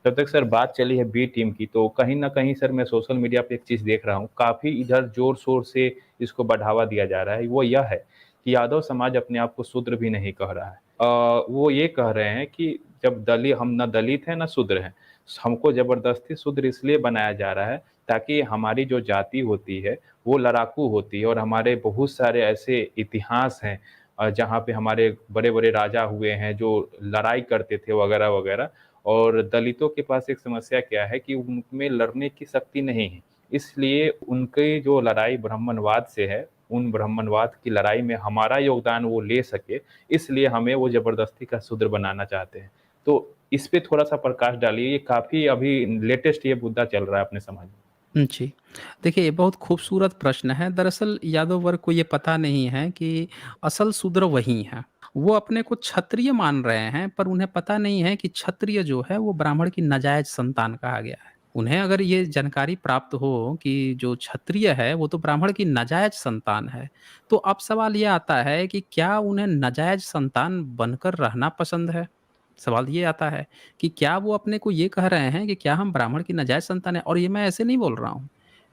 जब तक सर बात चली है बी टीम की, तो कहीं न कहीं सर मैं सोशल मीडिया पे एक चीज़ देख रहा हूँ, काफ़ी इधर ज़ोर-शोर से इसको बढ़ावा दिया जा रहा है, वो यह है कि यादव समाज अपने आप को शूद्र भी नहीं कह रहा है। वो ये कह रहे हैं कि जब हम ना दलित हैं, ना शूद्र हैं। हमको ज़बरदस्ती शूद्र इसलिए बनाया जा रहा है, ताकि हमारी जो जाति होती है, वो लड़ाकू होती है और हमारे बहुत सारे ऐसे इतिहास हैं जहाँ पे हमारे बड़े-बड़े राजा हुए हैं, जो लड़ाई करते थे वगैरह-वगैरह। और दलितों के पास एक समस्या क्या है कि उनमें लड़ने की शक्ति नहीं है। इसलिए उनकी जो लड़ाई ब्राह्मणवाद से है, उन ब्राह्मणवाद की लड़ाई में हमारा योगदान वो ले सके, इसलिए हमें वो ज़बरदस्ती का शूद्र बनाना चाहते हैं। तो इस पे थोड़ा-सा प्रकाश डालिए, ये काफ़ी अभी लेटेस्ट ये मुद्दा चल रहा है अपने समाज में। जी। देखिए, ये बहुत खूबसूरत प्रश्न है। दरअसल यादव वर्ग को ये पता नहीं है कि असल शूद्र वही हैं। वो अपने को क्षत्रिय मान रहे हैं, पर उन्हें पता नहीं है कि क्षत्रिय जो है, वो ब्राह्मण की नाजायज़ संतान कहा गया है। उन्हें अगर ये जानकारी प्राप्त हो कि जो क्षत्रिय है, वो तो ब्राह्मण की नाजायज़ संतान है, तो अब सवाल ये आता है कि क्या उन्हें नाजायज़ संतान बनकर रहना पसंद है? सवाल ये आता है कि क्या वो अपने को ये कह रहे हैं कि क्या हम ब्राह्मण की नाजायज़ संतान हैं? और ये मैं ऐसे नहीं बोल रहा हूँ।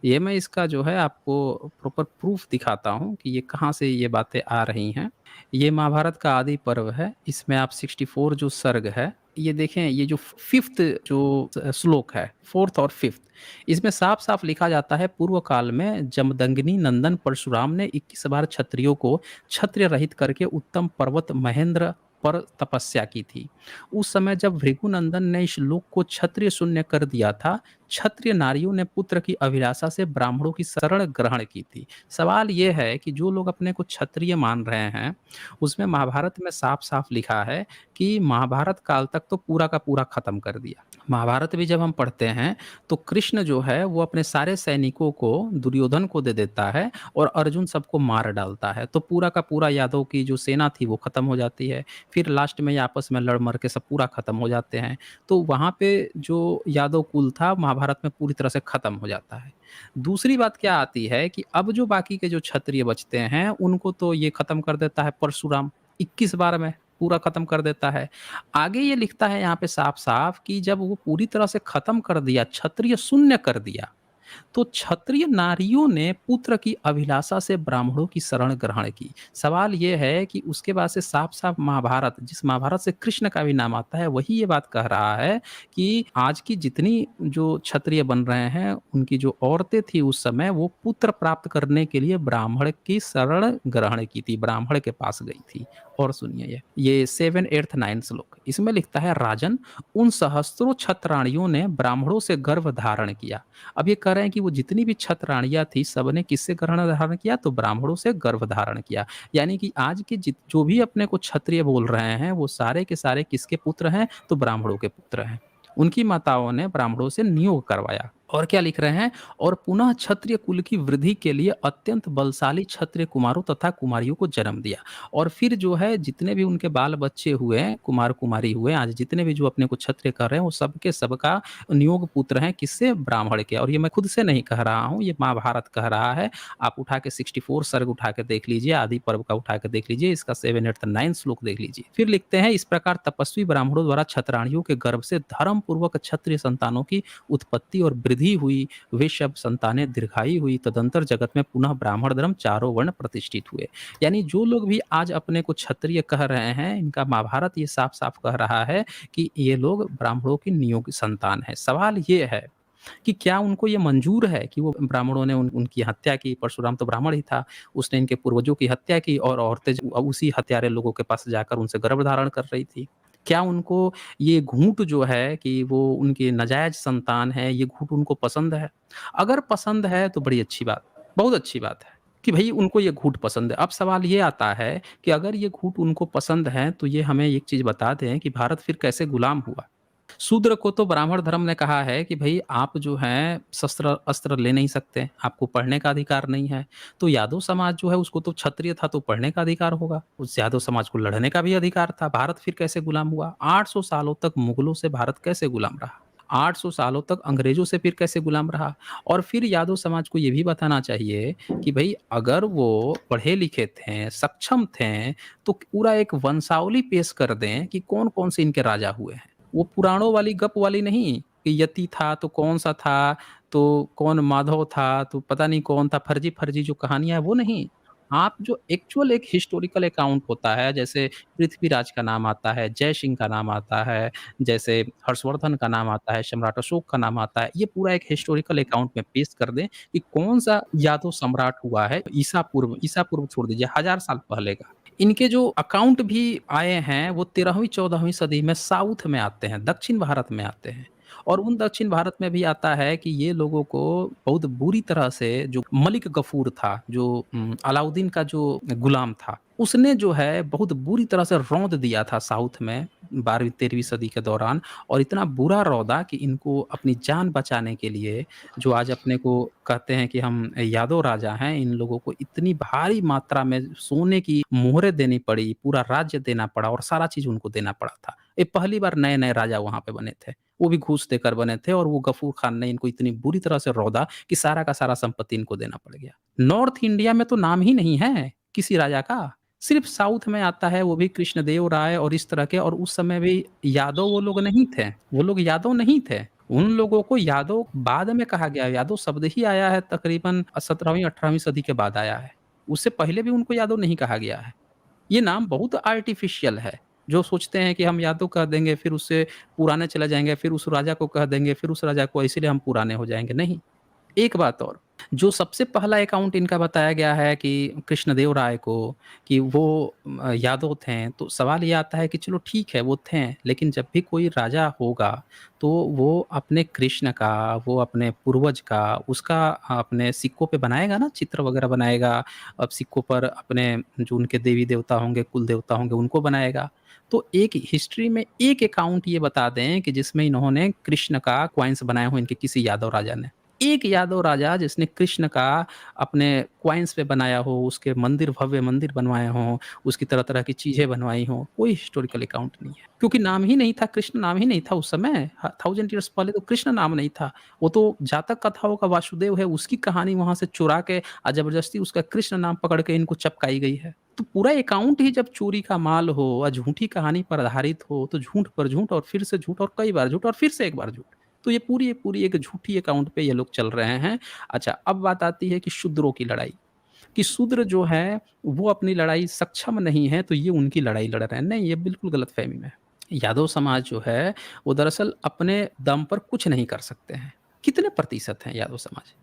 ये मैं इसका जो है आपको प्रॉपर प्रूफ़ दिखाता हूँ कि ये कहाँ से ये बातें आ रही हैं। ये महाभारत का आदि पर्व है। इसमें आप 64 जो सर्ग है, ये देखें, ये जो 5th जो श्लोक है, 4th और 5th, इसमें साफ-साफ लिखा जाता है, पूर्व काल में जमदग्नि नंदन परशुराम ने 21 बार क्षत्रियों को क्षत्रिय रहित करके उत्तम पर्वत महेंद्र पर तपस्या की थी। उस समय जब भृगुनंदन ने इस लोक को क्षत्रिय शून्य कर दिया था, क्षत्रिय नारियों ने पुत्र की अभिलाषा से ब्राह्मणों की शरण ग्रहण की थी। सवाल ये है कि जो लोग अपने को क्षत्रिय मान रहे हैं, उसमें महाभारत में साफ-साफ लिखा है कि महाभारत काल तक तो पूरा का पूरा खत्म कर दिया। महाभारत भी जब हम पढ़ते हैं, तो कृष्ण जो है वो अपने सारे सैनिकों को दुर्योधन को दे देता है और अर्जुन सबको मार डालता है। तो पूरा का पूरा यादव की जो सेना थी वो खत्म हो जाती है। फिर लास्ट में ये आपस में लड़-मर के सब पूरा खत्म हो जाते हैं। तो वहाँ पे जो यादव कुल था महाभारत में पूरी तरह से खत्म हो जाता है। दूसरी बात क्या आती है कि अब जो बाकी के जो क्षत्रिय बचते हैं, उनको तो ये खत्म कर देता है परशुराम 21 बार में, पूरा खत्म कर देता है। आगे ये लिखता है यहाँ पे साफ-साफ कि जब वो पूरी तरह से खत्म कर दिया, क्षत्रिय शून्य कर दिया, तो क्षत्रिय नारियों ने पुत्र की अभिलाषा से ब्राह्मणों की शरण ग्रहण की। सवाल ये है कि उसके बाद से साफ-साफ महाभारत, जिस महाभारत से कृष्ण का भी नाम आता है, वही ये बात कह रहा है कि आज की जितनी जो क्षत्रिय बन रहे हैं, उनकी जो औरतें थी उस समय, वो पुत्र प्राप्त करने के लिए ब्राह्मण की शरण ग्रहण की थी, ब्राह्मण के पास गई थी। और सुनिए ये 7, 8, 9 श्लोक, इसमें लिखता है, राजन, उन सहस्त्रों क्षत्राणियों ने ब्राह्मणों से गर्भ धारण किया। अब ये कह रहे हैं कि वो जितनी भी क्षत्रराणियाँ थी, सबने किससे गर्भ धारण किया? तो ब्राह्मणों से गर्भ धारण किया। यानी कि आज के जो भी अपने को क्षत्रिय बोल रहे हैं, वो सारे के सारे किसके पुत्र हैं? तो ब्राह्मणों के पुत्र हैं। उनकी माताओं ने ब्राह्मणों से नियोग करवाया। और क्या लिख रहे हैं? और पुनः क्षत्रिय कुल की वृद्धि के लिए अत्यंत बलशाली क्षत्रिय कुमारों तथा कुमारियों को जन्म दिया। और फिर जो है जितने भी उनके बाल बच्चे हुए, कुमार-कुमारी हुए, आज जितने भी जो अपने को क्षत्रिय कर रहे हैं, वो सबके सबका नियोग पुत्र हैं, किससे? ब्राह्मण के। और ये मैं खुद से नहीं कह रहा हूँ, ये महाभारत कह रहा है। आप उठा के 64 सर्ग उठा के देख लीजिए, आदि पर्व का उठा के देख लीजिए, इसका 7, 8, 9 श्लोक देख लीजिए। फिर लिखते हैं, इस प्रकार तपस्वी ब्राह्मणों द्वारा क्षत्राणियों के गर्भ से धर्म पूर्वक क्षत्रिय संतानों की उत्पत्ति और वृद्धि हुई। वे सब संतानें दीर्घायु हुई। तदंतर जगत में पुनः ब्राह्मण धर्म चारों वर्ण प्रतिष्ठित हुए। यानी जो लोग भी आज अपने को क्षत्रिय कह रहे हैं, इनका महाभारत ये साफ-साफ कह रहा है कि ये लोग ब्राह्मणों की नियोग संतान हैं। सवाल ये है कि क्या उनको ये मंजूर है कि वो ब्राह्मणों ने उनकी हत्या की? परशुराम तो ब्राह्मण ही था, उसने इनके पूर्वजों की हत्या की और औरतें उसी हत्यारे लोगों के पास जाकर उनसे गर्भ धारण कर रही थी। क्या उनको ये घूँट जो है कि वो उनकी नाजायज़ संतान है, ये घूँट उनको पसंद है? अगर पसंद है तो बड़ी अच्छी बात, बहुत अच्छी बात है कि भई उनको ये घूँट पसंद है। अब सवाल ये आता है कि अगर ये घूँट उनको पसंद है, तो ये हमें एक चीज़ बता दें कि भारत फिर कैसे गुलाम हुआ? शूद्र को तो ब्राह्मण धर्म ने कहा है कि भई आप जो हैं शस्त्र-अस्त्र ले नहीं सकते, आपको पढ़ने का अधिकार नहीं है। तो यादव समाज जो है उसको तो क्षत्रिय था तो पढ़ने का अधिकार होगा, उस यादव समाज को लड़ने का भी अधिकार था। भारत फिर कैसे गुलाम हुआ? 800 सालों तक मुगलों से भारत कैसे गुलाम रहा? 800 सालों तक अंग्रेजों से फिर कैसे गुलाम रहा? और फिर यादव समाज को ये भी बताना चाहिए कि भई अगर वो पढ़े-लिखे थे, सक्षम थे, तो पूरा एक वंशावली पेश कर दें कि कौन-कौन से इनके राजा हुए हैं। वो पुराणों वाली गप वाली नहीं कि यति था तो कौन-सा था, तो कौन माधव था, तो पता नहीं कौन था, फर्जी-फर्जी जो कहानियाँ हैं वो नहीं। आप जो एक्चुअल एक हिस्टोरिकल अकाउंट होता है, जैसे पृथ्वीराज का नाम आता है, जय सिंह का नाम आता है, जैसे हर्षवर्धन का नाम आता है, सम्राट अशोक का नाम आता है, ये पूरा एक हिस्टोरिकल अकाउंट में पेश कर दें कि कौन-सा यादव सम्राट हुआ है ईसा पूर्व छोड़ दीजिए 1000 साल पहले का। इनके जो अकाउंट भी आए हैं, वो 13वीं-14वीं सदी में साउथ में आते हैं, दक्षिण भारत में आते हैं। और उन दक्षिण भारत में भी आता है कि ये लोगों को बहुत बुरी तरह से जो मलिक गफूर था, जो अलाउद्दीन का जो गुलाम था, उसने जो है बहुत बुरी तरह से रौंद दिया था साउथ में 12वीं-13वीं सदी के दौरान और इतना बुरा रौंदा कि इनको अपनी जान बचाने के लिए जो आज अपने को कहते हैं कि हम यादव राजा हैं, इन लोगों को इतनी भारी मात्रा में सोने की मोहरें देनी पड़ी, पूरा राज्य देना पड़ा और सारा चीज़ उनको देना पड़ा था। ये पहली बार नए-नए राजा वहाँ पे बने थे। वो भी घूस देकर बने थे और वो गफूर खान ने इनको इतनी बुरी तरह से रौंदा कि सारा का सारा संपत्ति इनको देना पड़ गया। नॉर्थ इंडिया में तो नाम ही नहीं है किसी राजा का, सिर्फ़ साउथ में आता है वो भी कृष्णदेव राय और इस तरह के और उस समय भी यादव वो लोग नहीं थे, वो लोग यादव नहीं थे। उन लोगों को यादव बाद में कहा गया, यादव शब्द ही आया है तकरीबन 17वीं-18वीं सदी के बाद आया है। उससे पहले भी उनको यादव नहीं कहा गया है। ये नाम बहुत आर्टिफ़िशियल है। जो सोचते हैं कि हम यादव कह देंगे, फिर उससे पुराने चले जाएँगे, फिर उस राजा को कह देंगे, फिर उस राजा को इसीलिए हम पुराने हो जाएँगे, नहीं। एक बात और, जो सबसे पहला अकाउंट इनका बताया गया है कि कृष्णदेव राय को कि वो यादव थे, तो सवाल ये आता है कि चलो ठीक है वो थे, लेकिन जब भी कोई राजा होगा, तो वो अपने कृष्ण का, वो अपने पूर्वज का, उसका अपने सिक्कों पे बनाएगा ना, चित्र वगैरह बनाएगा। अब सिक्कों पर अपने जो उनके देवी-देवता होंगे, कुल देवता होंगे, उनको बनाएगा। तो एक हिस्ट्री में एक अकाउंट ये बता दें कि जिसमें इन्होंने कृष्ण का कॉइन्स बनाए हों इनके किसी यादव राजा ने। एक यादव राजा जिसने कृष्ण का अपने कॉइन्स पे बनाया हो, उसके मंदिर भव्य मंदिर बनवाए हों, उसकी तरह-तरह की चीज़ें बनवाई हों, कोई हिस्टोरिकल अकाउंट नहीं है। क्योंकि नाम ही नहीं था, कृष्ण नाम ही नहीं था उस समय। 1000 ईयर्स पहले तो कृष्ण नाम नहीं था। वो तो जातक कथाओं का वासुदेव है, उसकी कहानी वहाँ से चुरा के ज़बरदस्ती उसका कृष्ण नाम पकड़ के इनको चिपकाई गई है। तो पूरा अकाउंट ही जब चोरी का माल हो और झूठी कहानी पर आधारित हो, तो झूठ पर झूठ और फिर से झूठ और कई बार झूठ और फिर से एक बार झूठ। तो ये पूरी एक झूठी अकाउंट पे ये लोग चल रहे हैं। अच्छा, अब बात आती है कि शूद्रों की लड़ाई, कि शूद्र जो है वो अपनी लड़ाई सक्षम नहीं है, तो ये उनकी लड़ाई लड़ रहे हैं। नहीं, ये बिल्कुल गलतफ़हमी में है। यादव समाज जो है, वो दरअसल अपने दम पर कुछ नहीं कर सकते हैं। कितने प्रतिशत हैं यादव समाज?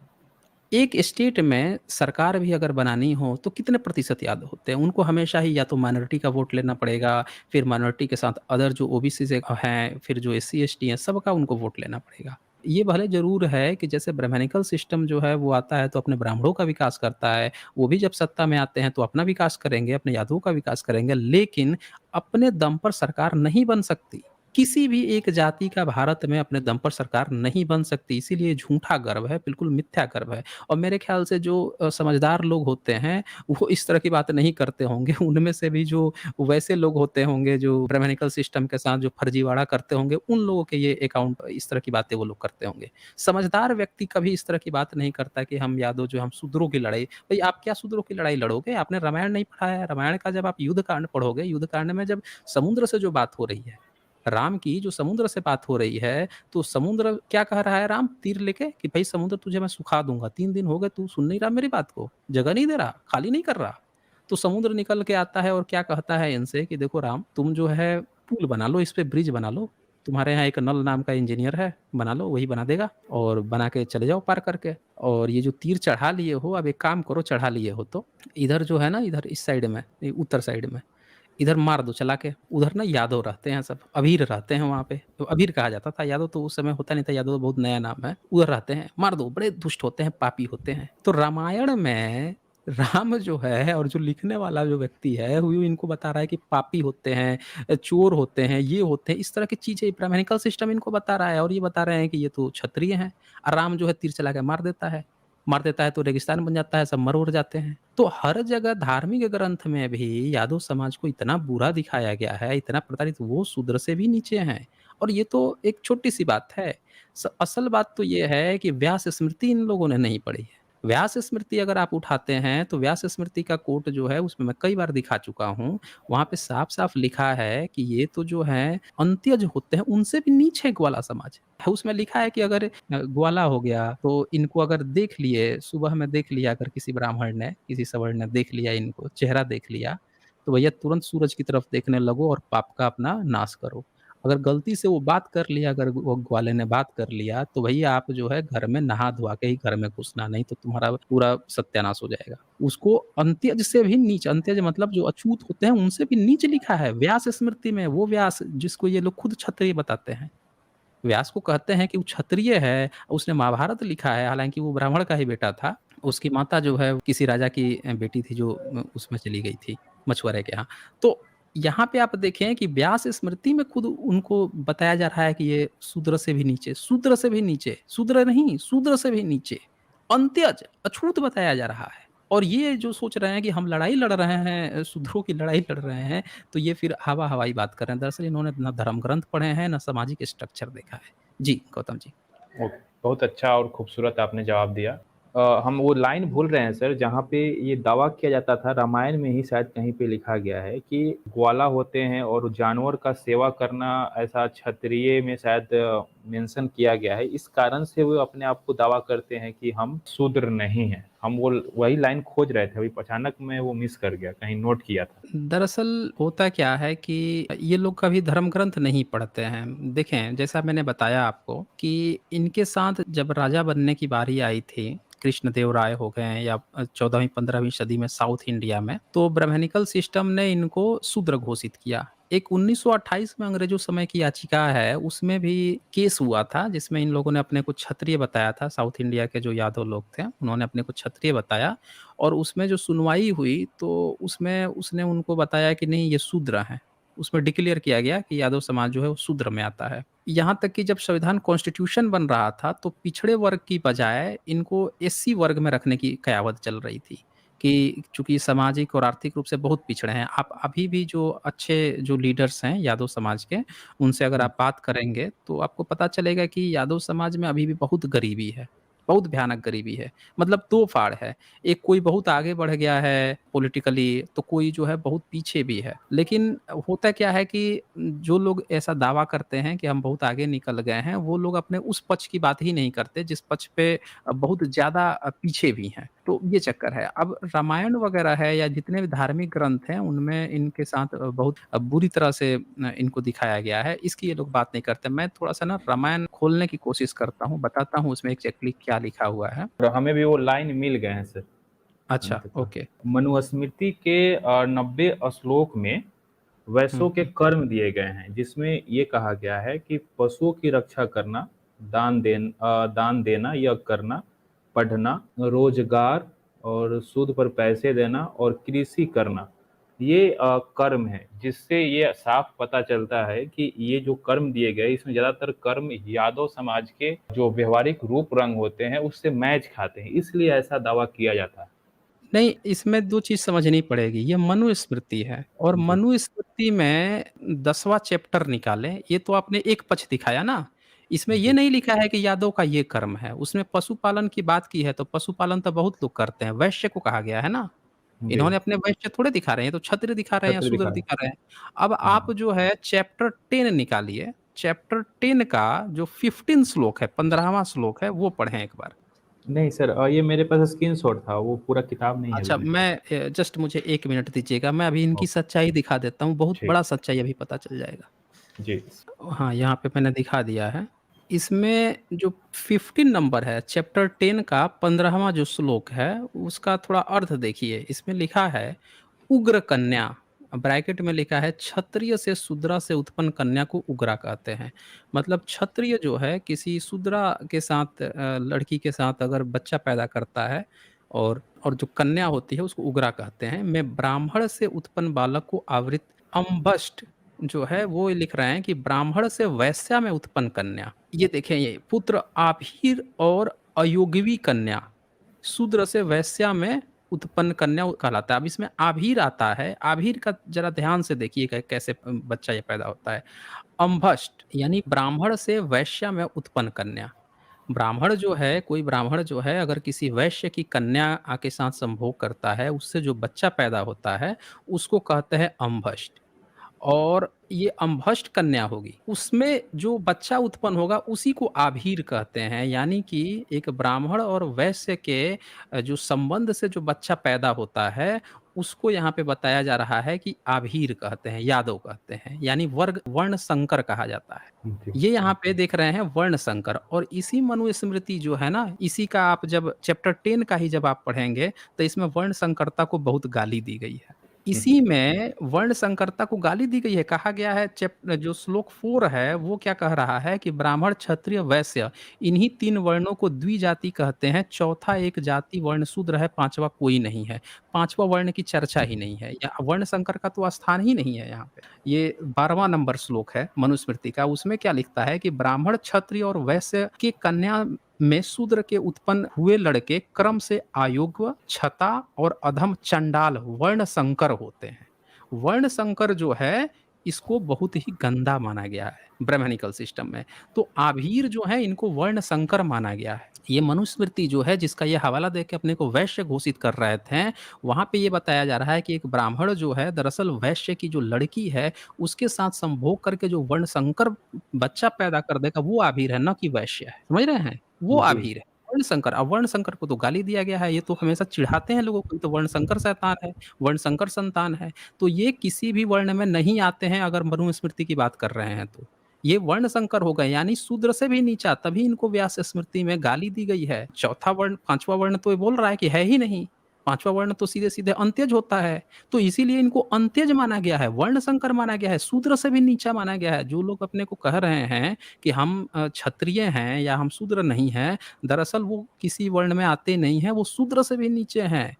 एक स्टेट में सरकार भी अगर बनानी हो, तो कितने प्रतिशत यादव होते हैं? उनको हमेशा ही या तो माइनॉरिटी का वोट लेना पड़ेगा, फिर माइनॉरिटी के साथ अदर जो ओबीसी हैं, फिर जो एससी, एसटी हैं, सबका उनको वोट लेना पड़ेगा। ये भले ज़रूर है कि जैसे ब्राह्मणिकल सिस्टम जो है वो आता है तो अपने ब्राह्मणों का विकास करता है, वो भी जब सत्ता में आते हैं तो अपना विकास करेंगे, अपने यादवों का विकास करेंगे, लेकिन अपने दम पर सरकार नहीं बन सकती। किसी भी एक जाति का भारत में अपने दम पर सरकार नहीं बन सकती, इसीलिए झूठा गर्व है, बिल्कुल मिथ्या गर्व है। और मेरे ख़्याल से जो समझदार लोग होते हैं, वो इस तरह की बात नहीं करते होंगे। उनमें से भी जो वैसे लोग होते होंगे, जो ब्राह्मणिकल सिस्टम के साथ जो फर्जीवाड़ा करते होंगे, उन लोगों के ये अकाउंट इस तरह की बातें वो लोग करते होंगे। समझदार व्यक्ति कभी इस तरह की बात नहीं करता कि हम यादव जो हम शूद्रों की लड़ाई भई आप क्या शूद्रों की लड़ाई लड़ोगे? आपने रामायण नहीं पढ़ा है? रामायण का जब आप युद्ध कांड पढ़ोगे, युद्ध कांड में जब समुद्र से जो बात हो रही है, राम की जो समुद्र से बात हो रही है, तो समुद्र क्या कह रहा है राम तीर लेके कि भई समुद्र तुझे मैं सुखा दूँगा, 3 दिन हो गए तू सुन नहीं रहा मेरी बात को, जगह नहीं दे रहा, खाली नहीं कर रहा। तो समुद्र निकल के आता है और क्या कहता है इनसे कि देखो राम तुम जो है पुल बना लो, इस पे ब्रिज बना लो, तुम्हारे यहाँ एक नल नाम का इंजीनियर है, बना लो वही बना देगा और बना के चले जाओ पार करके। और ये जो तीर चढ़ा लिए हो, अब एक काम करो चढ़ा लिए हो तो, इधर जो है ना इधर इस साइड में, उत्तर साइड में इधर मार दो चला के, उधर ना यादव रहते हैं सब, अभीर रहते हैं वहाँ पे, तो अभीर कहा जाता था, यादव तो उस समय होता नहीं था, यादव तो बहुत नया नाम है, उधर रहते हैं, मार दो, बड़े दुष्ट होते हैं, पापी होते हैं। तो रामायण में राम जो है और जो लिखने वाला जो व्यक्ति है, वो इनको बता रहा है कि पापी होते हैं, चोर होते हैं, ये होते हैं, इस तरह की चीज़ें ब्राह्मणिकल सिस्टम इनको बता रहा है और ये बता रहे हैं कि ये तो क्षत्रिय हैं और राम जो है तीर चला के मार देता है तो रेगिस्तान बन जाता है, सब मर-उर जाते हैं। तो हर जगह धार्मिक ग्रंथ में भी यादव समाज को इतना बुरा दिखाया गया है, इतना प्रताड़ित वो शूद्र से भी नीचे हैं। और ये तो एक छोटी-सी बात है। असल बात तो ये है कि व्यास स्मृति इन लोगों ने नहीं पढ़ी है। व्यास स्मृति अगर आप उठाते हैं, तो व्यास स्मृति का कोट जो है उसमें मैं कई बार दिखा चुका हूँ। वहाँ पे साफ-साफ लिखा है कि ये तो जो है अंत्यज होते हैं, उनसे भी नीचे ग्वाला समाज है। उसमें लिखा है कि अगर ग्वाला हो गया, तो इनको अगर देख लिए, सुबह में देख लिया अगर किसी ब्राह्मण ने, किसी सवर्ण ने देख लिया इनको, चेहरा देख लिया, तो भैया तुरंत सूरज की तरफ देखने लगो और पाप का अपना नाश करो। अगर गलती से वो बात कर लिया, अगर वो ग्वाले ने बात कर लिया, तो भैया आप जो है घर में नहा-धुआ के ही घर में घुसना, नहीं तो तुम्हारा पूरा सत्यानाश हो जाएगा। उसको अंत्यज से भी नीच, अंत्यज मतलब जो अछूत होते हैं, उनसे भी नीच लिखा है व्यास स्मृति में, वो व्यास जिसको ये लोग खुद क्षत्रिय बताते हैं। व्यास को कहते हैं कि वो क्षत्रिय है, उसने महाभारत लिखा है, हालाँकि वो ब्राह्मण का ही बेटा था। उसकी माता जो है किसी राजा की बेटी थी जो उसमें चली गई थी, मछुआरे के यहाँ। तो यहाँ पे आप देखें कि व्यास स्मृति में खुद उनको बताया जा रहा है कि ये शूद्र से भी नीचे, शूद्र से भी नीचे, शूद्र नहीं, शूद्र से भी नीचे, अंत्यज, अछूत बताया जा रहा है। और ये जो सोच रहे हैं कि हम लड़ाई लड़ रहे हैं, शूद्रों की लड़ाई लड़ रहे हैं, तो ये फिर हवा-हवाई बात कर रहे हैं। दरअसल इन्होंने ना धर्म ग्रंथ पढ़े हैं, ना सामाजिक स्ट्रक्चर देखा है। जी, गौतम जी। ओके, बहुत अच्छा और खूबसूरत आपने जवाब दिया। हम वो लाइन भूल रहे हैं सर, जहाँ पे ये दावा किया जाता था, रामायण में ही शायद कहीं पे लिखा गया है कि ग्वाला होते हैं और जानवर का सेवा करना, ऐसा क्षत्रिय में शायद मेंशन किया गया है। इस कारण से वो अपने आप को दावा करते हैं कि हम शूद्र नहीं हैं। हम वो वही लाइन खोज रहे थे, अभी अचानक मैं वो मिस कर गया, कहीं नोट किया था। दरअसल होता क्या है कि ये लोग कभी धर्म ग्रंथ नहीं पढ़ते हैं। देखें, जैसा मैंने बताया आपको कि इनके साथ जब राजा बनने की बारी आई थी, कृष्णदेव राय हो गए या 14वीं 15वीं सदी में साउथ इंडिया में, तो ब्राह्मणिकल सिस्टम ने इनको शूद्र घोषित किया। एक 1928 में अंग्रेजों समय की याचिका है, उसमें भी केस हुआ था, जिसमें इन लोगों ने अपने को क्षत्रिय बताया था। साउथ इंडिया के जो यादव लोग थे, उन्होंने अपने को क्षत्रिय बताया और उसमें जो सुनवाई हुई, तो उसमें उसने उनको बताया कि नहीं ये शूद्र हैं। उसमें डिक्लेयर किया गया कि यादव समाज जो है वो शूद्र में आता है। यहाँ तक कि जब संविधान कॉन्स्टिट्यूशन बन रहा था, तो पिछड़े वर्ग की बजाय इनको एससी वर्ग में रखने की कयावत चल रही थी कि चूँकि सामाजिक और आर्थिक रूप से बहुत पिछड़े हैं। आप अभी भी जो अच्छे जो लीडर्स हैं यादव समाज के, उनसे अगर हुँ, आप बात करेंगे, तो आपको पता चलेगा कि यादव समाज में अभी भी बहुत गरीबी है, बहुत भयानक गरीबी है। मतलब 2 फाड़ है। एक कोई बहुत आगे बढ़ गया है पॉलिटिकली, तो कोई जो है बहुत पीछे भी है। लेकिन होता क्या है कि जो लोग ऐसा दावा करते हैं कि हम बहुत आगे निकल गए हैं, वो लोग अपने उस पक्ष की बात ही नहीं करते जिस पक्ष पे बहुत ज़्यादा पीछे भी हैं। तो ये चक्कर है। अब रामायण वगैरह है या जितने भी धार्मिक ग्रंथ हैं, उनमें इनके साथ बहुत बुरी तरह से इनको दिखाया गया है। इसकी ये लोग बात नहीं करते। मैं थोड़ा-सा ना रामायण खोलने की कोशिश करता हूँ, बताता हूँ उसमें एग्ज़ैक्टली क्या लिखा हुआ है। और हमें भी वो लाइन मिल गए हैं सर। अच्छा, अंततः ओके। मनुस्मृति के 90 श्लोक में हुँ, वैश्यों के हुँ। कर्म दिए गए हैं, जिसमें ये कहा गया है कि पशुओं की रक्षा करना, दान देना, यज्ञ करना, पढ़ना, रोजगार और सूद पर पैसे देना और कृषि करना, ये कर्म है, जिससे ये साफ पता चलता है कि ये जो कर्म दिए गए, इसमें ज़्यादातर कर्म यादव समाज के जो व्यवहारिक रूप रंग होते हैं, उससे मैच खाते हैं, इसलिए ऐसा दावा किया जाता है। नहीं, इसमें 2 चीज़ समझनी पड़ेगी। ये मनुस्मृति है और जी, मनुस्मृति में 10वाँ चैप्टर निकालें, ये तो आपने एक पक्ष दिखाया ना। इसमें ये जी, नहीं लिखा है कि यादव का ये कर्म है। उसमें पशुपालन की बात की है, तो पशुपालन तो बहुत लोग करते हैं, वैश्य को कहा गया है ना। जी, इन्होंने अपने वैश्य थोड़े दिखा रहे हैं, ये तो क्षत्रिय दिखा रहे हैं या छत्र शूद्र दिखा दिखा रहे हैं। अब आप हाँ। जो है चैप्टर 10 निकालिए, चैप्टर 10 का जो 15 श्लोक है, 15वाँ श्लोक है, वो पढ़ें एक बार। नहीं सर, ये मेरे पास स्क्रीनशॉट था, वो पूरा किताब नहीं है अभी अच्छा, मेरे पास। मैं जस्ट मुझे 1 मिनट दीजिएगा, मैं अभी इनकी ओके, सच्चाई दिखा देता हूँ, बहुत ठीक, बड़ा सच्चाई अभी पता चल जाएगा। जी। हाँ, यहाँ पे मैंने दिखा दिया है। इसमें जो 15 नंबर है, चैप्टर 10 का 15वाँ जो श्लोक है, उसका थोड़ा अर्थ देखिए। इसमें लिखा है, उग्र कन्या, ब्रैकेट में लिखा है, क्षत्रिय से शूद्रा से उत्पन्न कन्या को उग्रा कहते हैं। मतलब क्षत्रिय जो है, किसी शूद्रा के साथ लड़की के साथ अगर बच्चा पैदा करता है और जो कन्या होती है, उसको उग्रा कहते हैं। मैं ब्राह्मण से उत्पन्न बालक को आवृत अम्बष्ट जो है वो लिख रहे हैं कि ब्राह्मण से वैश्या में उत्पन्न कन्या। ये देखें ये पुत्र आभीर और अयोग्यवी कन्या, शूद्र से वैश्या में उत्पन्न कन्या कहलाता है। अब इसमें आभीर आता है, आभीर का ज़रा ध्यान से देखिएगा कैसे बच्चा ये पैदा होता है। अम्भष्ट यानी ब्राह्मण से वैश्या में उत्पन्न कन्या। ब्राह्मण जो है कोई ब्राह्मण जो है अगर किसी वैश्य की कन्या के साथ संभोग करता है, उससे जो बच्चा पैदा होता है, उसको कहते हैं अम्भष्ट। और ये अम्भष्ट कन्या होगी, उसमें जो बच्चा उत्पन्न होगा उसी को आभीर कहते हैं। यानी कि एक ब्राह्मण और वैश्य के जो संबंध से जो बच्चा पैदा होता है, उसको यहाँ पे बताया जा रहा है कि आभीर कहते हैं, यादव कहते हैं, यानी वर्ग वर्ण संकर कहा जाता है। जी, ये यहाँ पे देख रहे हैं वर्ण संकर, और इसी मनुस्मृति जो है ना, इसी का आप जब चैप्टर 10 का ही जब आप पढ़ेंगे, तो इसमें वर्ण संकरता को बहुत गाली दी गई है। हुँ, इसी में वर्ण संकरता को गाली दी गई है, कहा गया है जो श्लोक 4 है, वो क्या कह रहा है कि ब्राह्मण, क्षत्रिय, वैश्य इन्हीं 3 वर्णों को द्विजाति कहते हैं, चौथा एक जाति वर्ण शूद्र है, 5वां कोई नहीं है। 5वां वर्ण की चर्चा ही नहीं है, या वर्ण संकर का तो स्थान ही नहीं है यहाँ पे। ये 12वां नंबर श्लोक है मनुस्मृति का, उसमें क्या लिखता है कि ब्राह्मण, क्षत्रिय और वैश्य की कन्या में शूद्र के उत्पन्न हुए लड़के क्रम से अयोग्य, छता और अधम, चंडाल, वर्ण संकर होते हैं। वर्ण संकर जो है, इसको बहुत ही गंदा माना गया है ब्राह्मणिकल सिस्टम में। तो आभीर जो है, इनको वर्ण संकर माना गया है। ये मनुस्मृति जो है, जिसका ये हवाला दे के अपने को वैश्य घोषित कर रहे थे, वहाँ पे ये बताया जा रहा है कि एक ब्राह्मण जो है, दरअसल वैश्य की जो लड़की है, उसके साथ संभोग करके जो वर्ण संकर बच्चा पैदा कर देगा, वो आभीर है, ना कि वैश्य है। समझ रहे हैं? वो जी, आभीर है। वर्ण संकर, अब वर्ण संकर को तो गाली दिया गया है, ये तो हमेशा चिढ़ाते हैं लोगों को, ये तो वर्ण संकर शैतान है, वर्ण संकर संतान है। तो ये किसी भी वर्ण में नहीं आते हैं, अगर मनुस्मृति की बात कर रहे हैं तो। ये वर्ण संकर हो गए, यानी शूद्र से भी नीचा, तभी इनको व्यास स्मृति में गाली दी गई है। चौथा वर्ण, 5वां वर्ण तो ये बोल रहा है कि है ही नहीं। 5वां वर्ण तो सीधे-सीधे अंत्यज होता है। तो इसीलिए इनको अंत्यज माना गया है, वर्ण संकर माना गया है, शूद्र से भी नीचा माना गया है। जो लोग अपने को कह रहे हैं कि हम क्षत्रिय हैं या हम शूद्र नहीं हैं, दरअसल वो किसी वर्ण में आते नहीं हैं, वो शूद्र से भी नीचे हैं।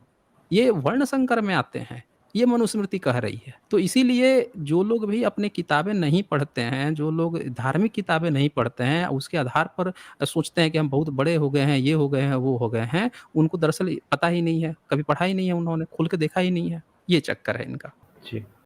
ये वर्ण संकर में आते हैं, ये मनुस्मृति कह रही है। तो इसीलिए जो लोग भी अपनी किताबें नहीं पढ़ते हैं, जो लोग धार्मिक किताबें नहीं पढ़ते हैं, उसके आधार पर सोचते हैं कि हम बहुत बड़े हो गए हैं, ये हो गए हैं, वो हो गए हैं, उनको दरअसल पता ही नहीं है, कभी पढ़ा ही नहीं है उन्होंने, खोल के देखा ही नहीं है। ये चक्कर है इनका। जी।